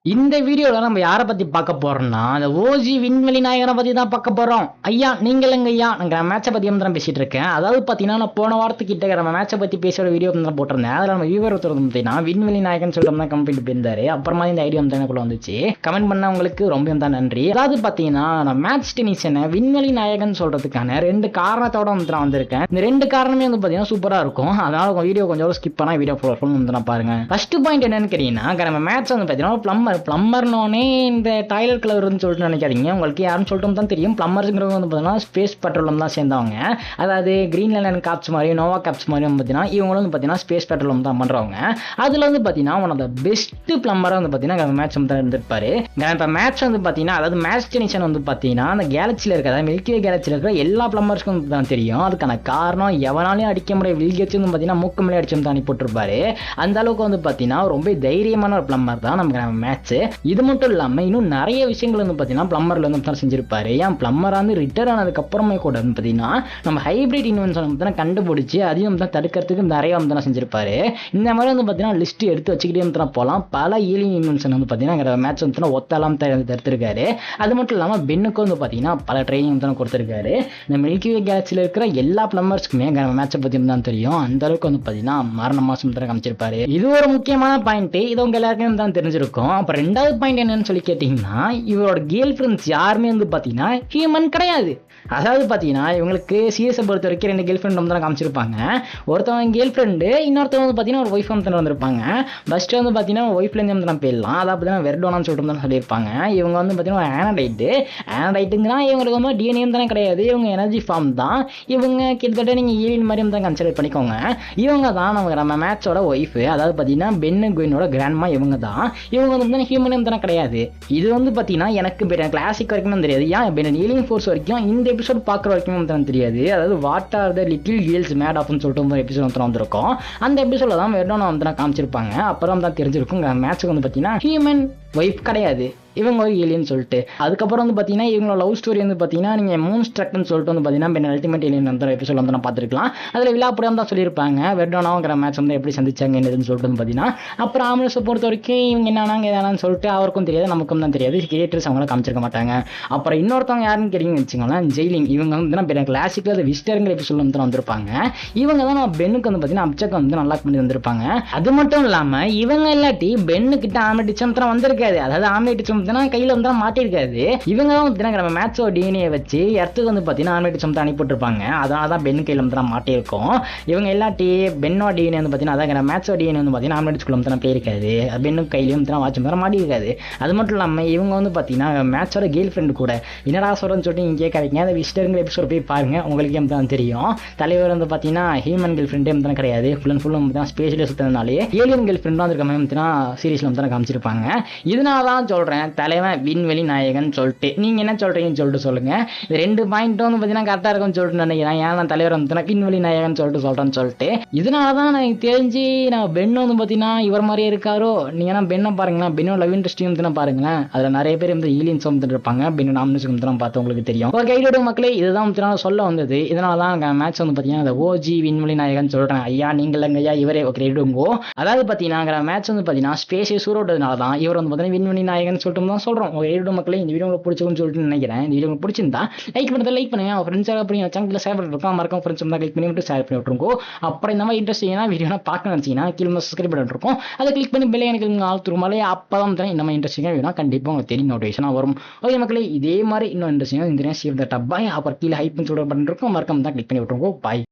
இந்த வீடியோல நம்ம யாரை பத்தி பார்க்க போறோம்னா, அந்த ஓஜி விண்வெளி நாயகனை பத்தி தான் பார்க்க போறோம். ஐயா நீங்களுங்க ஐயா, நான் மேட்சை பத்தி தான் பேசிட்டு இருக்கேன். அதாவது பாத்தீங்கன்னா, நான் போன வாரத்துக்கிட்ட நம்ம மேட்சை பத்தி பேசுற வீடியோ தான் போட்டிருந்தேன். அதுல நம்ம வியூவர் ஒருத்தர் பார்த்தீங்கன்னா விண்வெளி நாயகன் சொல்லிட்டு தான் கம்ப்ளீட் பண்ணியிருந்தாரு. அப்புறமா இந்த ஐடியா வந்து எனக்குள்ள வந்துச்சு. கமெண்ட் பண்ணவங்களுக்கு ரொம்ப தான் நன்றி. அதாவது பாத்தீங்கன்னா, நான் மேட்ச் டெனிஷனை விண்வெளி நாயகன் சொல்றதுக்கான 2 காரணத்தோட வந்து நான் வந்திருக்கேன். இந்த 2 காரணமே வந்து பாத்தீங்கன்னா சூப்பரா இருக்கும். அதனால வீடியோ கொஞ்சம் ஸ்கிப் பண்ணா வீடியோ ஃபுல் வந்து நான் பாருங்க. ஃபர்ஸ்ட் பாயிண்ட் என்னன்னு கேட்டீங்கன்னா, நம்ம மேட்ச் வந்து பாத்தீங்கன்னா பிளம்பர்னோனே இந்த டைலர் கிளவர்னு சொல்லிட்டு நினைக்காதீங்க. உங்களுக்கு யாருன்னு சொல்லிட்டு தான் தெரியும். பிளம்பர்ஸ்ங்கிறது வந்து பார்த்தீங்கன்னா ஸ்பேஸ் பெட்ரோலம் தான் சேர்ந்தவங்க. அதாவது கிரீன்லேண்ட் காப்ஸ் மாதிரி நோவா காப்ஸ் மாதிரி வந்து பார்த்தீங்கன்னா இவங்களும் வந்து பார்த்தீங்கன்னா ஸ்பேஸ் பெட்ரோலம் தான் பண்ணுறவங்க. அதில் வந்து பார்த்தீங்கன்னா ஒன் ஆஃப் த பெஸ்ட் பிளம்பராக வந்து பார்த்தீங்கன்னா மேட்ச் வந்து இருந்திருப்பாரு. இப்போ மேட்ச் வந்து பார்த்தீங்கன்னா, அதாவது மேட்ச் டெனிஷன் வந்து பார்த்தீங்கன்னா அந்த கேலக்சியில் இருக்கிற மில்கி வே கேலக்சியில் இருக்கிற எல்லா பிளம்பர்ஸ்க்கும் தான் தெரியும். அதுக்கான காரணம் எவனாலையும் அடிக்க முடியாது. வில்கேட்ஸ் வந்து பார்த்தீங்கன்னா மூக்கு மேலே அடிச்சு தான் போட்டிருப்பாரு. அந்த அளவுக்கு வந்து பார்த்தீங்கன்னா ரொம்ப தைரியமான ஒரு பிளம்பர் தான் நமக்கு மேட்ச். இது மட்டும் இல்லாம இன்னும் நிறைய விஷயங்கள் வந்து பாத்தீங்கன்னா பிளம்பர்ல வந்து செஞ்சிருப்பாரு. ஏன் பிளம்பர் வந்து ரிட்டர் ஆனதுக்கு அப்புறமே கூட வந்து பாத்தீங்கன்னா நம்ம ஹைபிரிட் இன்வென்ஷன் கண்டுபிடிச்சு அதையும் தான் தடுக்கிறதுக்கு நிறைய வந்து செஞ்சிருப்பாரு. இந்த மாதிரி வந்து பாத்தீங்கன்னா லிஸ்ட் எடுத்து வச்சுக்கிட்டே வந்து போகலாம். பல ஏலியன் இன்வென்ஷன் வந்து பாத்தீங்கன்னா மேட்ச் வந்து ஒத்தலாம் தடுத்திருக்காரு. அது மட்டும் இல்லாம பென்னுக்கும் வந்து பாத்தீங்கன்னா பல ட்ரைனிங் வந்து கொடுத்திருக்காரு. இந்த மில்கி வே கேலக்சியில் இருக்கிற எல்லா பிளம்பர்ஸ்க்குமே மேட்சை பத்தி தான் தெரியும். அந்த அளவுக்கு வந்து பாத்தீங்கன்னா மரண மாசம் காமிச்சிருப்பாரு. இது ஒரு முக்கியமான பாயிண்ட். இது உங்க எல்லாருக்கும் தான் தெரிஞ்சிருக்கும். அப்புறம் 2வது பாயிண்ட் என்னன்னு சொல்லி கேட்டீங்கன்னா, இவரோட கேர்ள் ஃப்ரெண்ட்ஸ் யாருமே வந்து பாத்தீங்கன்னா ஹியூமன் கிடையாது. அதாவது பாத்தீங்கன்னா இவங்களுக்கு சீரியஸை பொறுத்த வரைக்கும் 2 கேர்ள் ஃப்ரெண்ட் வந்து காமிச்சிருப்பாங்க. ஒருத்தவங்க கேர்ள் ஃப்ரெண்டு, இன்னொருத்தவங்க வந்து பாத்தீங்கன்னா ஒரு ஒய்ஃப் வந்து வந்திருப்பாங்க. ஃபர்ஸ்ட் வந்து பாத்தீங்கன்னா ஒய்ஃப்லேருந்து வந்து நம்ம போயிடலாம். அதாவது பார்த்தீங்கன்னா வெர்டோனான்னு சொல்லிட்டு தான் சொல்லியிருப்பாங்க. இவங்க வந்து பாத்தீங்கன்னா ஆனடைட்டுங்கிறா இவங்களுக்கு வந்து டிஎன்ஏ தானே கிடையாது. இவங்க எனர்ஜி ஃபார்ம் தான். இவங்க கிட்டத்தட்ட நீங்க ஏலியன் மாதிரி தான் கன்சிடர் பண்ணிக்கோங்க. இவங்க தான் நம்ம மேட்சோட ஒய்ஃப். அதாவது பாத்தீங்கன்னா பென்னு குயினோட கிராண்ட்மா இவங்க தான். இவங்க வந்து ஹியூமன் தானே கிடையாது. இது வந்து பாத்தீங்கன்னா எனக்கு கிளாசிக் வரைக்கும் தெரியாது. ஏன் ஏலியன் ஃபோர்ஸ் வரைக்கும் இந்த எபிசோட் பார்க்குற வரைக்கும் வந்து தெரியாது. அதாவது what are the little girls made ஆஃப்னு சொல்லிட்டு ஒரு எபிசோட் வந்து வந்திருக்கும். அந்த எபிசோட தான் வெர்டோனா வந்து காமிச்சிருப்பாங்க. அப்புறம் தான் தெரிஞ்சிருக்கும் மேட்சுக்கு வந்து பார்த்தீங்கன்னா ஹியூமன் ஒய்ஃப் கிடையாது, இவங்க ஒரு ஏலியன் சொல்லிட்டு. அதுக்கப்புறம் வந்து பார்த்தீங்கன்னா இவங்களோட லவ் ஸ்டோரி வந்து பார்த்தீங்கன்னா நீங்கள் மூன் ஸ்ட்ரக்ட்னு சொல்லிட்டு வந்து பார்த்தீங்கன்னா அல்டிமேட் ஏலியன் வந்து எபிசோட் வந்து நான் பார்த்துருக்கலாம். அதில் விழாப்படியாக தான் சொல்லியிருப்பாங்க வெர்டோனாங்கிற மேட்ச் வந்து எப்படி சந்திச்சாங்க என்னதுன்னு சொல்லிட்டு வந்து பார்த்தீங்கன்னா. அப்புறம் ஆம்புலன்ஸை பொறுத்த வரைக்கும் இவங்க என்னன்னாங்க எதானு சொல்லிட்டு அவருக்கும் தெரியாது, நமக்கும் தான் தெரியாது. கிரியேட்டர்ஸ் அவங்கள காமிச்சிருக்க மாட்டாங்க. அப்புறம் இன்னொருத்தவங்க யாருன்னு கேட்டீங்கன்னு வச்சுக்கோங்களேன், ஜெயிலிங். இவங்க வந்து கிளாசிக்கில் அது விஸ்டருங்கிற எபிசோட் வந்து வந்திருப்பாங்க. இவங்க தான் நம்ம பென்னுக்கு வந்து பார்த்தீங்கன்னா அப்செக்ட் வந்து நல்லா பண்ணி வந்திருப்பாங்க. அது மட்டும் இல்லாமல் இவங்க இல்லாட்டி பென்னு கிட்ட ஆம்லேட் சமத்திரம் வந்திருக்காது. அதாவது ஆம்லேட் சமத்தினா கையில் வந்து மாட்டிருக்காது. இவங்க தான் வந்து நம்ம மேட்சோ டிஎன்ஏ வச்சு இடத்துக்கு வந்து பார்த்தீங்கன்னா ஆம்லேட் சமத்தை அனுப்பிட்டுருப்பாங்க. அதனால தான் பென்னு கையில் வந்து மாட்டிருக்கும். இவங்க இல்லாட்டி பென்னோ டிஎன்ஏ வந்து பார்த்தீங்கன்னா அதான் மேட்சோ டிஎன்ஏ வந்து பார்த்தீங்கன்னா ஆம்லேட் ஸ்கூல் வந்து போயிருக்காது. பென்னு கையிலையும் வந்து வாட்ச் மாதிரி மாட்டிருக்காது. அது மட்டும் இல்லாமல் இவங்க வந்து பார்த்தீங்கன்னா மேட்சோட கேர்ள் ஃப்ரெண்டு கூட என்னடா சொல்கிறேன்னு சொல்லிட்டு நீங்கள் கேட்காதீங்க. அந்த விஸ்டருங்கிற எபிசோட் போய் பாருங்க, உங்களுக்கு தான் தெரியும். தலைவர் வந்து பார்த்தீங்கன்னா ஹியூமன் கேர்ள் ஃப்ரெண்டே வந்து கிடையாது. ஃபுல் அண்ட் ஃபுல் வந்து ஸ்பேஷில் சுற்றினாலே ஏலியன் கேர்ள் ஃப்ரெண்டாக இருக்க மாதிரி வந்து சீரீஸில் வந்து காமிச்சிருப்பாங்க. இதனால தான் சொல்கிறேன் தலைவன் விண்வெளி நாயகன் சொல்லிட்டு. நீங்கள் என்ன சொல்கிறீங்கன்னு சொல்லிட்டு சொல்லுங்கள். இது 2 பாயிண்ட்டும் வந்து பார்த்தீங்கன்னா கரெக்டாக இருக்கும்னு சொல்லிட்டு நினைக்கிறேன். ஏன் நான் தலைவர் வந்து விண்வெளி நாயகன் சொல்லிட்டு சொல்கிறேன்னு சொல்லிட்டு. இதனால தான் எனக்கு தெரிஞ்சு நான் பென் வந்து பார்த்தீங்கன்னா இவர் மாதிரியே இருக்காரோ. நீங்கள் பெண்ணை பாருங்களேன், பென்னோட லவ் இன்ட்ரெஸ்டிங் வந்து பாருங்களேன். அதில் நிறைய பேர் வந்து ஏலியன்ஸ் வந்து இருப்பாங்க. பெண்ணோட நாமினேஷன் வந்து பார்த்து உங்களுக்கு தெரியும். ஒரு கைடோட மக்களே இதுதான் வந்து சொல்ல வந்தது. இதனால தான் மேட்ச் வந்து பார்த்தீங்கன்னா அந்த ஓஜி விண்வெளி நாயகன் சொல்கிறேன். ஐயா நீங்கள் ஐயா இவரே கிரேடுங்கோ. அதாவது பார்த்தீங்கன்னா மேட்ச் வந்து பார்த்தீங்கன்னா ஸ்பேஸை சூறோட்டதுனால தான் இவர் வந்து பார்த்தீங்கன்னா விண்வெளி நாயகன் சொல்லிட்டு தான் சொல்கிறோம். உங்கள் மக்களே இந்த வீடியோ உங்களுக்கு பிடிச்சிருக்குன்னு சொல்லிட்டு நினைக்கிறேன். இந்த வீடியோ உங்களுக்கு பிடிச்சிருந்தா லைக் பண்ணுறது லைக் பண்ணுங்க. ஃப்ரெண்ட்ஸ் அப்படி சேனலில் ஷேர் பண்ணிருக்கோம். மறக்காம ஃப்ரெண்ட்ஸ் வந்து கிளிக் பண்ணி விட்டு ஷேர் பண்ணி விட்டுருக்கோம். அப்புறம் இந்த மாதிரி இன்ட்ரெஸ்டிங்கான வீடியோ பார்க்க நினச்சிங்கன்னா கீழே சப்ஸ்கிரைப் பண்ணிருக்கோம். அதை கிளிக் பண்ணி பெல் எனக்கு ஆழ்த்துருமாலே அப்போ தான் இந்த மாதிரி இன்ட்ரெஸ்டிங்காக வேணும் கண்டிப்பாக உங்களுக்கு தெரியும், நோட்டிஃபிகேஷனாக வரும். ஓகே மக்களே, இதே மாதிரி இன்னும் இன்ட்ரெஸ்டிங்காக இந்த சேவ் த டப்பாய் அப்புறம் கீழே ஹைப்னு சொல்லிட்டு பண்ணிருக்கோம். மறக்காம தான் கிளிக் பண்ணி விட்டுருக்கோம். பாய்.